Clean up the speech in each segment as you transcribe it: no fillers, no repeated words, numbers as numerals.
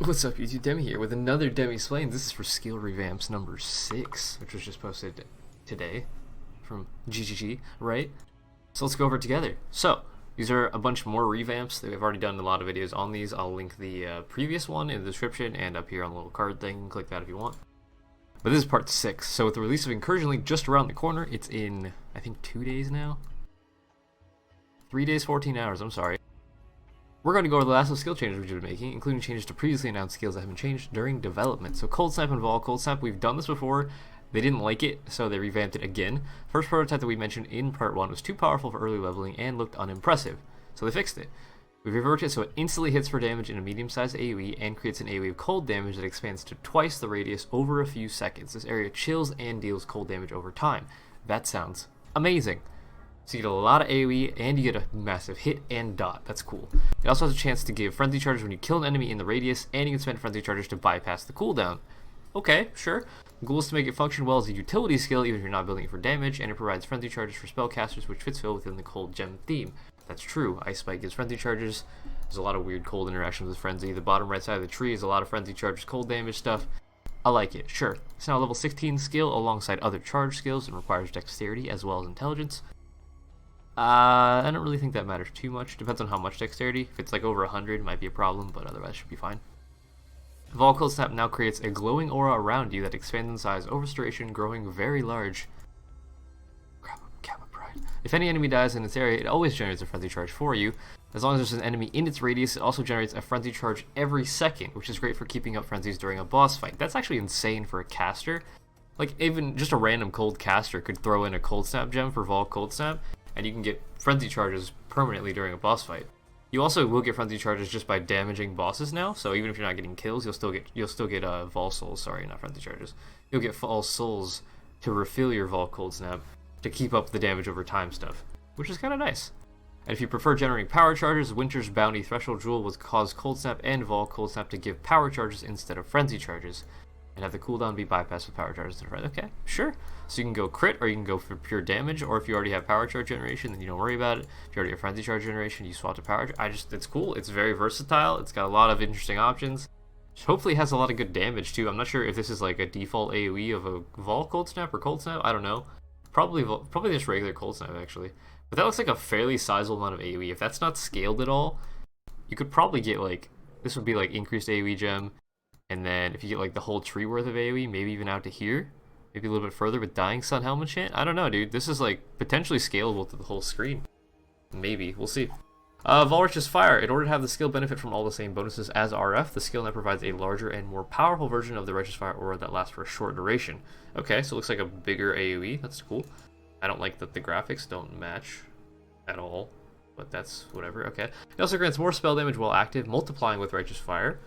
What's up, YouTube? Demi here with another Demi Splains. This is for skill revamps number 6, which was just posted today from GGG, right? So let's go over it together. So these are a bunch more revamps. We've already done a lot of videos on these. I'll link the previous one in the description and up here on the little card thing. Click that if you want. But this is part 6. So with the release of Incursion Link just around the corner, it's in, I think, 2 days now? 3 days, 14 hours, I'm sorry. We're going to go over the last of skill changes we've been making, including changes to previously announced skills that have been changed during development. So Cold Snap and Vaal. Cold Snap, we've done this before. They didn't like it, so they revamped it again. First prototype that we mentioned in part 1 was too powerful for early leveling and looked unimpressive, so they fixed it. We've reworked it so it instantly hits for damage in a medium-sized AoE and creates an AoE of cold damage that expands to twice the radius over a few seconds. This area chills and deals cold damage over time. That sounds amazing. So you get a lot of AoE and you get a massive hit and dot. That's cool. It also has a chance to give frenzy charges when you kill an enemy in the radius, and you can spend frenzy charges to bypass the cooldown. Okay, sure. The goal is to make it function well as a utility skill even if you're not building it for damage, and it provides frenzy charges for spellcasters, which fits well within the cold gem theme. That's true. Ice Spike gives frenzy charges. There's a lot of weird cold interactions with frenzy. The bottom right side of the tree is a lot of frenzy charges, cold damage stuff. I like it, sure. It's now a level 16 skill alongside other charge skills and requires dexterity as well as intelligence. I don't really think that matters too much. Depends on how much dexterity. If it's like over 100, it might be a problem, but otherwise should be fine. Vaal Cold Snap now creates a glowing aura around you that expands in size over duration, growing very large. Gamma Pride. If any enemy dies in its area, it always generates a frenzy charge for you. As long as there's an enemy in its radius, it also generates a frenzy charge every second, which is great for keeping up frenzies during a boss fight. That's actually insane for a caster. Like, even just a random cold caster could throw in a Cold Snap gem for Vaal Cold Snap, and you can get frenzy charges permanently during a boss fight. You also will get frenzy charges just by damaging bosses now, so even if you're not getting kills, you'll still get Vaal souls. Sorry, not frenzy charges. You'll get Vaal souls to refill your Vaal Cold Snap to keep up the damage over time stuff, which is kind of nice. And if you prefer generating power charges, Winter's Bounty Threshold Jewel will cause Cold Snap and Vaal Cold Snap to give power charges instead of frenzy charges, and have the cooldown be bypassed with power charges. Okay, sure. So you can go crit, or you can go for pure damage, or if you already have power charge generation, then you don't worry about it. If you already have frenzy charge generation, you swap to power. It's cool. It's very versatile. It's got a lot of interesting options. Hopefully it has a lot of good damage too. I'm not sure if this is like a default AoE of a Vaal Cold Snap or Cold Snap. I don't know. Probably just regular Cold Snap actually. But that looks like a fairly sizable amount of AoE. If that's not scaled at all, you could probably get like, this would be like increased AoE gem. And then if you get like the whole tree worth of AoE, maybe even out to here, maybe a little bit further with Dying Sun Helmet Chant. I don't know, dude. This is like potentially scalable to the whole screen. Maybe. We'll see. Vaal Righteous Fire. In order to have the skill benefit from all the same bonuses as RF, the skill now provides a larger and more powerful version of the Righteous Fire aura that lasts for a short duration. Okay, so it looks like a bigger AoE. That's cool. I don't like that the graphics don't match at all, but that's whatever. Okay. It also grants more spell damage while active, multiplying with Righteous Fire.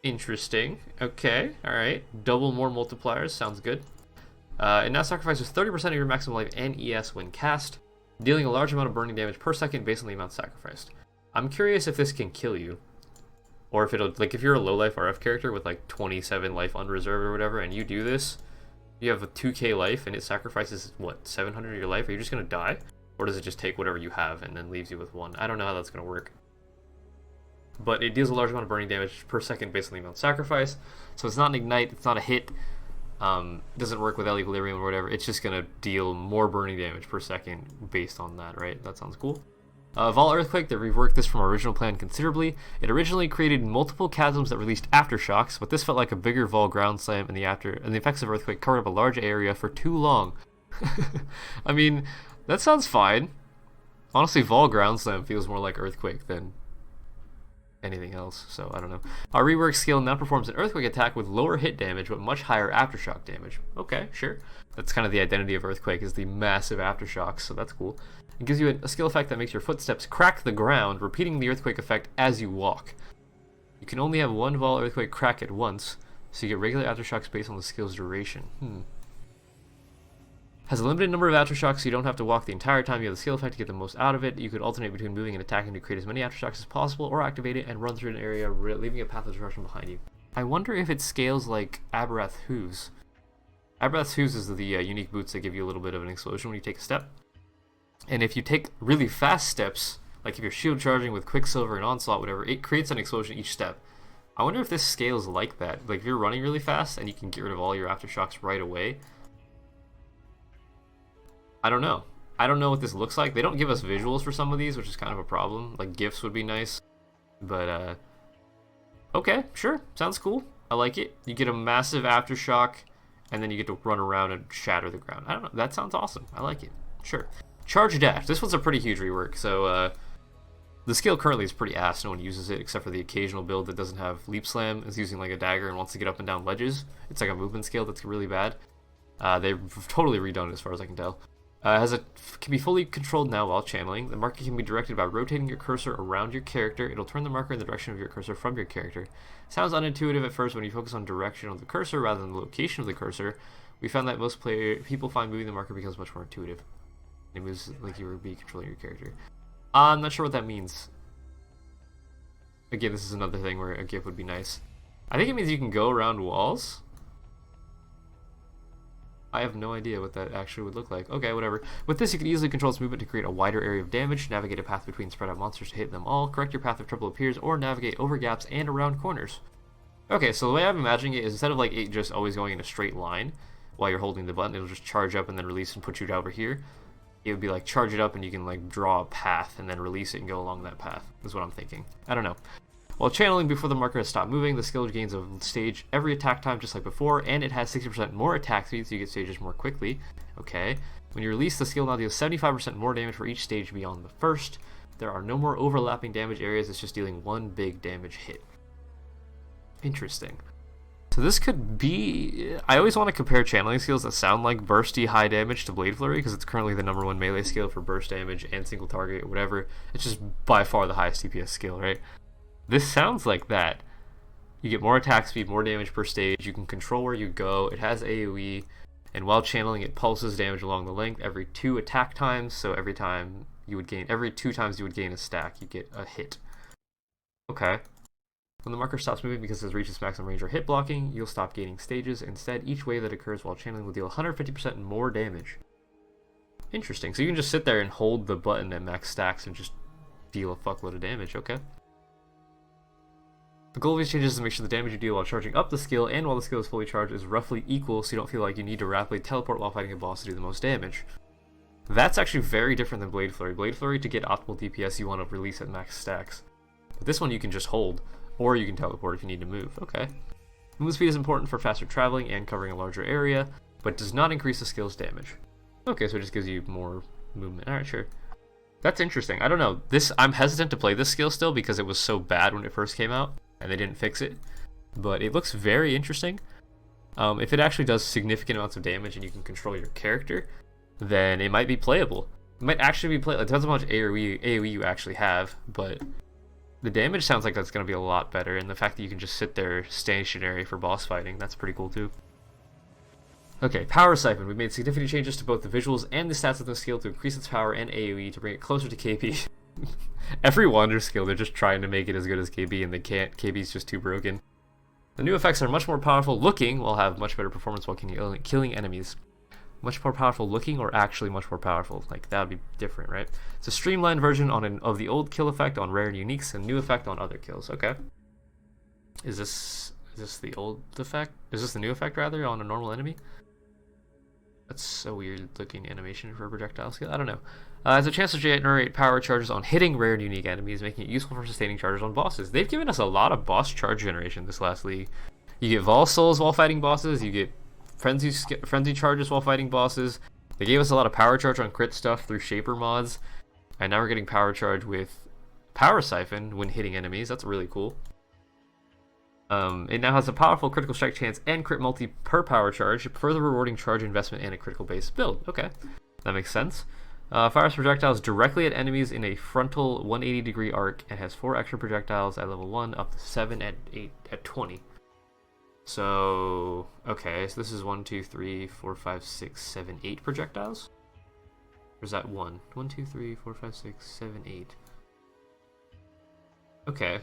Interesting. Okay, alright. Double more multipliers, sounds good. It now sacrifices 30% of your maximum life and ES when cast, dealing a large amount of burning damage per second based on the amount sacrificed. I'm curious if this can kill you. Or if it'll, like, if you're a low life RF character with like 27 life unreserved or whatever, and you do this, you have a 2k life and it sacrifices, what, 700 of your life? Are you just gonna die? Or does it just take whatever you have and then leaves you with 1? I don't know how that's gonna work. But it deals a large amount of burning damage per second based on the amount sacrificed. So it's not an ignite, it's not a hit. It doesn't work with Equilibrium or whatever. It's just going to deal more burning damage per second based on that, right? That sounds cool. Vaal Earthquake, they reworked this from our original plan considerably. It originally created multiple chasms that released aftershocks, but this felt like a bigger Vaal Ground Slam, and the effects of Earthquake covered up a large area for too long. I mean, that sounds fine. Honestly, Vaal Ground Slam feels more like Earthquake than anything else, so I don't know. Our rework skill now performs an earthquake attack with lower hit damage but much higher aftershock damage. Okay, sure. That's kind of the identity of earthquake, is the massive aftershocks, so that's cool. It gives you a skill effect that makes your footsteps crack the ground, repeating the earthquake effect as you walk. You can only have one Vaal earthquake crack at once, so you get regular aftershocks based on the skill's duration. Has a limited number of aftershocks, so you don't have to walk the entire time you have the skill effect to get the most out of it. You could alternate between moving and attacking to create as many aftershocks as possible, or activate it and run through an area, leaving a path of destruction behind you. I wonder if it scales like Aberrath Hooves. Aberrath Hooves is the unique boots that give you a little bit of an explosion when you take a step. And if you take really fast steps, like if you're shield charging with Quicksilver and Onslaught, whatever, it creates an explosion each step. I wonder if this scales like that. Like if you're running really fast and you can get rid of all your aftershocks right away. I don't know. I don't know what this looks like. They don't give us visuals for some of these, which is kind of a problem. Like GIFs would be nice. But okay, sure. Sounds cool. I like it. You get a massive aftershock and then you get to run around and shatter the ground. I don't know. That sounds awesome. I like it. Sure. Charge dash. This one's a pretty huge rework. So the skill currently is pretty ass. No one uses it except for the occasional build that doesn't have leap slam. Is using like a dagger and wants to get up and down ledges. It's like a movement skill that's really bad. They've totally redone it as far as I can tell. Can be fully controlled now while channeling. The marker can be directed by rotating your cursor around your character. It'll turn the marker in the direction of your cursor from your character. Sounds unintuitive at first when you focus on direction of the cursor rather than the location of the cursor. We found that most people find moving the marker becomes much more intuitive. It moves like you would be controlling your character. I'm not sure what that means. Again, this is another thing where a GIF would be nice. I think it means you can go around walls. I have no idea what that actually would look like. Okay, whatever. With this, you can easily control its movement to create a wider area of damage, navigate a path between spread out monsters to hit them all, correct your path if trouble appears, or navigate over gaps and around corners. Okay, so the way I'm imagining it is instead of like it just always going in a straight line while you're holding the button, it'll just charge up and then release and put you over here. It would be like charge it up and you can like draw a path and then release it and go along that path, is what I'm thinking. I don't know. While channeling before the marker has stopped moving, the skill gains a stage every attack time just like before, and it has 60% more attack speed, so you get stages more quickly. Okay. When you release, the skill now deals 75% more damage for each stage beyond the first. There are no more overlapping damage areas, it's just dealing one big damage hit. Interesting. So this could be... I always want to compare channeling skills that sound like bursty high damage to Blade Flurry, because it's currently the #1 melee skill for burst damage and single target, whatever. It's just by far the highest DPS skill, right? This sounds like that. You get more attack speed, more damage per stage, you can control where you go, it has AoE, and while channeling it pulses damage along the length every 2 attack times, so every 2 times you would gain a stack, you get a hit. Okay. When the marker stops moving because it reaches maximum range or hit blocking, you'll stop gaining stages. Instead, each wave that occurs while channeling will deal 150% more damage. Interesting. So you can just sit there and hold the button at max stacks and just deal a fuckload of damage, okay? The goal of these changes is to make sure the damage you deal while charging up the skill and while the skill is fully charged is roughly equal, so you don't feel like you need to rapidly teleport while fighting a boss to do the most damage. That's actually very different than Blade Flurry. Blade Flurry, to get optimal DPS, you want to release at max stacks. But this one you can just hold, or you can teleport if you need to move. Okay. Move speed is important for faster traveling and covering a larger area, but does not increase the skill's damage. Okay, so it just gives you more movement. Alright, sure. That's interesting. I don't know. I'm hesitant to play this skill still because it was so bad when it first came out, and they didn't fix it. But it looks very interesting. If it actually does significant amounts of damage and you can control your character, then it might be playable. It might actually be playable. It depends on how much AoE you actually have, but the damage sounds like that's going to be a lot better, and the fact that you can just sit there stationary for boss fighting, that's pretty cool too. Okay, Power Siphon. We made significant changes to both the visuals and the stats of the skill to increase its power and AoE to bring it closer to KP. Every Wander skill, they're just trying to make it as good as KB, and they can't. KB's just too broken. The new effects are much more powerful looking, while have much better performance while killing enemies. Much more powerful looking, or actually much more powerful? Like, that would be different, right? It's a streamlined version of the old kill effect on rare and uniques, and new effect on other kills. Okay. Is this the old effect? Is this the new effect, rather, on a normal enemy? That's a weird looking animation for a projectile skill. I don't know. Has a chance to generate power charges on hitting rare and unique enemies, making it useful for sustaining charges on bosses. They've given us a lot of boss charge generation this last league. You get Vaal souls while fighting bosses. You get frenzy charges while fighting bosses. They gave us a lot of power charge on crit stuff through Shaper mods. And now we're getting power charge with Power Siphon when hitting enemies. That's really cool. It now has a powerful critical strike chance and crit multi per power charge, further rewarding charge investment and a critical base build. Okay, that makes sense. Fires projectiles directly at enemies in a frontal 180-degree arc and has 4 extra projectiles at level 1, up to 7 at 8 at 20. So, okay, so this is 1, 2, 3, 4, 5, 6, 7, 8 projectiles? Or is that 1? 1, 2, 3, 4, 5, 6, 7, 8. Okay.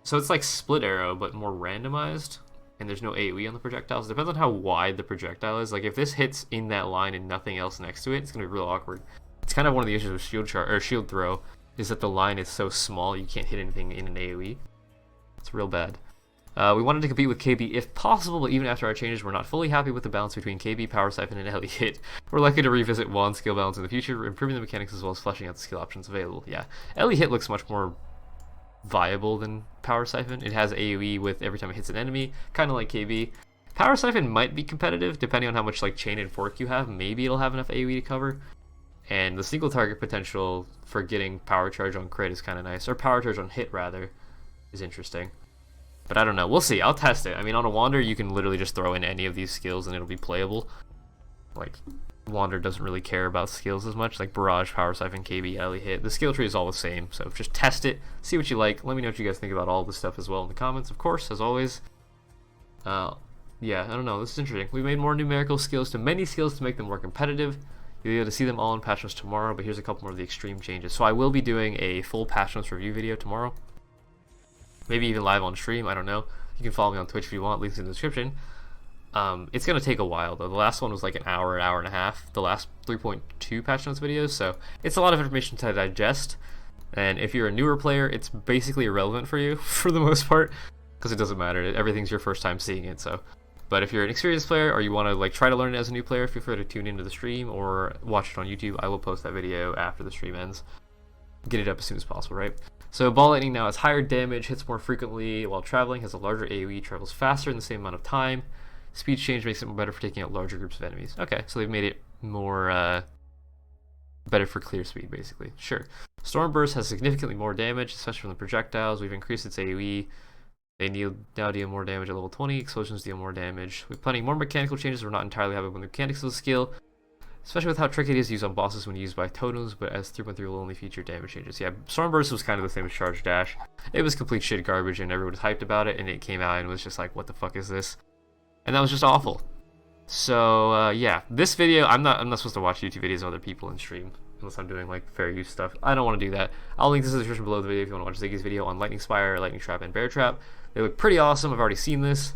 So it's like split arrow, but more randomized, and there's no AoE on the projectiles. It depends on how wide the projectile is. Like, if this hits in that line and nothing else next to it, it's going to be real awkward. It's kind of one of the issues with shield throw, is that the line is so small you can't hit anything in an AoE. It's real bad. We wanted to compete with KB if possible, but even after our changes, we're not fully happy with the balance between KB, Power Siphon, and Ellie Hit. We're likely to revisit Wand skill balance in the future, improving the mechanics as well as fleshing out the skill options available. Yeah, Ellie Hit looks much more viable than Power Siphon. It has AoE with every time it hits an enemy, kind of like KB. Power Siphon might be competitive depending on how much like chain and fork you have. Maybe it'll have enough AoE to cover. And the single target potential for getting Power Charge on crit is kind of nice, or Power Charge on hit rather, is interesting. But I don't know. We'll see. I'll test it. I mean, on a Wander, you can literally just throw in any of these skills and it'll be playable. Like, Wander doesn't really care about skills as much. Like Barrage, Power Siphon, KB, Ellie Hit. The skill tree is all the same. So just test it. See what you like. Let me know what you guys think about all this stuff as well in the comments, of course, as always. Yeah, I don't know. This is interesting. We made more numerical skills to many skills to make them more competitive. You'll be able to see them all in patch notes tomorrow, but here's a couple more of the extreme changes. So I will be doing a full patch notes review video tomorrow. Maybe even live on stream, I don't know. You can follow me on Twitch if you want, links in the description. It's going to take a while though. The last one was like an hour and a half, the last 3.2 patch notes videos, so it's a lot of information to digest. And if you're a newer player, it's basically irrelevant for you for the most part, because it doesn't matter. Everything's your first time seeing it, so. But if you're an experienced player or you want to like try to learn it as a new player, feel free to tune into the stream or watch it on YouTube. I will post that video after the stream ends. Get it up as soon as possible, right? So Ball Lightning now has higher damage, hits more frequently while traveling, has a larger AoE, travels faster in the same amount of time. Speed change makes it more better for taking out larger groups of enemies. Okay, so they've made it more better for clear speed, basically. Sure. Storm Burst has significantly more damage, especially from the projectiles. We've increased its AoE. They now deal more damage at level 20. Explosions deal more damage. We're planning more mechanical changes. We're not entirely happy with the mechanics of the skill, especially with how tricky it is to use on bosses when used by totems, but as 3.3 will only feature damage changes. Yeah, Storm Burst was kind of the same as Charge Dash. It was complete shit garbage and everyone was hyped about it, and it came out and was just like, what the fuck is this? And that was just awful. So yeah, this video, I'm not supposed to watch YouTube videos of other people and stream unless I'm doing like fair use stuff. I don't want to do that. I'll link this in the description below the video if you want to watch Ziggy's video on Lightning Spire, Lightning Trap, and Bear Trap. They look pretty awesome. I've already seen this.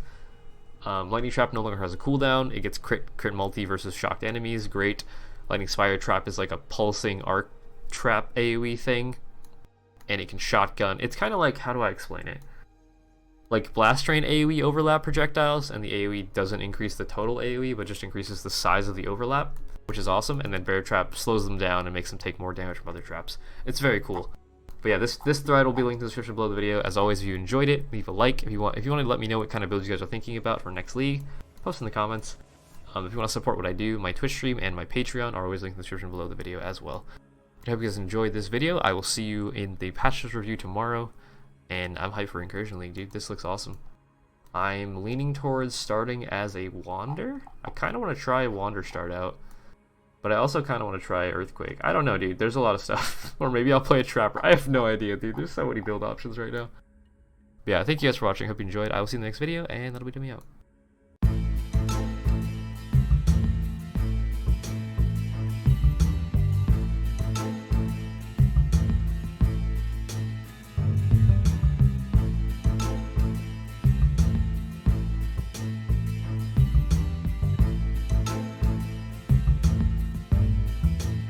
Lightning Trap no longer has a cooldown. It gets crit multi versus shocked enemies. Great. Lightning Spire Trap is like a pulsing arc trap AoE thing, and it can shotgun. It's kind of like, how do I explain it? Like Blast Train AoE overlap projectiles, and the AoE doesn't increase the total AoE, but just increases the size of the overlap, which is awesome. And then Bear Trap slows them down and makes them take more damage from other traps. It's very cool. But yeah, this thread will be linked in the description below the video. As always, if you enjoyed it, leave a like. If you want to let me know what kind of builds you guys are thinking about for next league, post in the comments. If you want to support what I do, my Twitch stream and my Patreon are always linked in the description below the video as well. I hope you guys enjoyed this video. I will see you in the patch notes review tomorrow. And I'm hyped for Incursion League, dude. This looks awesome. I'm leaning towards starting as a Wander. I kind of want to try Wander start out. But I also kind of want to try Earthquake. I don't know, dude. There's a lot of stuff. Or maybe I'll play a Trapper. I have no idea, dude. There's so many build options right now. But yeah, thank you guys for watching. Hope you enjoyed. I will see you in the next video, and that'll be Demi out.